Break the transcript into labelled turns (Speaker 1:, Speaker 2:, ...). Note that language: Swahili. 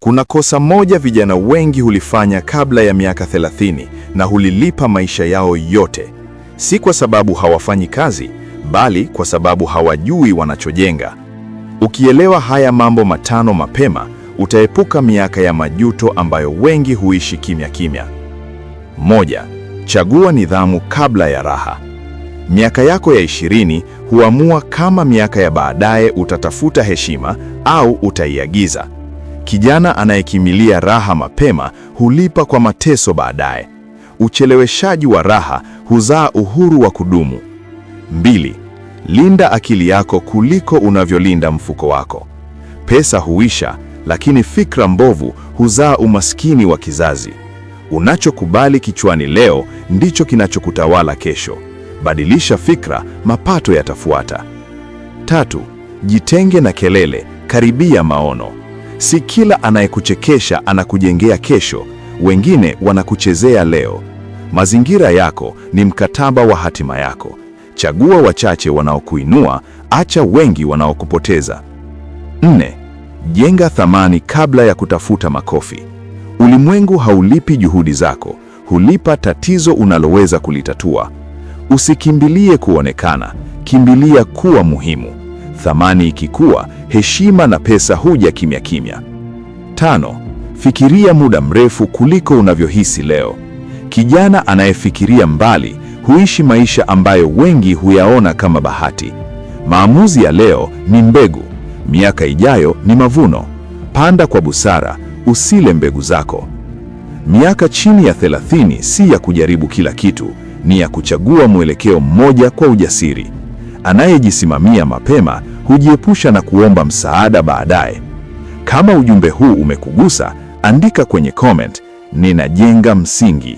Speaker 1: Kuna kosa moja vijana wengi hulifanya kabla ya miaka 30 na hulilipa maisha yao yote. Si kwa sababu hawafanyi kazi, bali kwa sababu hawajui wanachojenga. Ukielewa haya mambo matano mapema, utaepuka miaka ya majuto ambayo wengi huishi kimya kimya. 1. Chagua nidhamu kabla ya raha. Miaka yako ya 20 huamua kama miaka ya baadaye utatafuta heshima au utaiagiza. Kijana anayekimilia raha mapema hulipa kwa mateso baadaye. Ucheleweshaji wa raha huzaa uhuru wa kudumu. 2. Linda akili yako kuliko unavyolinda mfuko wako. Pesa huisha, lakini fikra mbovu huzaa umaskini wa kizazi. Unachokubali kichwani leo ndicho kinachokutawala kesho. Badilisha fikra, mapato yatafuata. 3. Jitenge na kelele, karibia maono. Si kila anayekuchekesha anakujengea kesho, wengine wanakuchezea leo. Mazingira yako ni mkataba wa hatima yako. Chagua wachache wanaokuinua, acha wengi wanaokupoteza. 4. Jenga thamani kabla ya kutafuta makofi. Ulimwengu haulipi juhudi zako, hulipa tatizo unaloweza kulitatua. Usikimbilie kuonekana, kimbilia kuwa muhimu. Thamani ikikua, heshima na pesa huja kimya kimya. 5. Fikiria muda mrefu kuliko unavyohisi leo. Kijana anayefikiria mbali huishi maisha ambayo wengi huyaona kama bahati. Maamuzi ya leo ni mbegu, miaka ijayo ni mavuno. Panda kwa busara, usile mbegu zako. Miaka chini ya 30 si ya kujaribu kila kitu, ni ya kuchagua mwelekeo mmoja kwa ujasiri. Anayejisimamia mapema hujiepusha na kuomba msaada baadaye. Kama ujumbe huu umekugusa, andika kwenye comment, ninajenga msingi.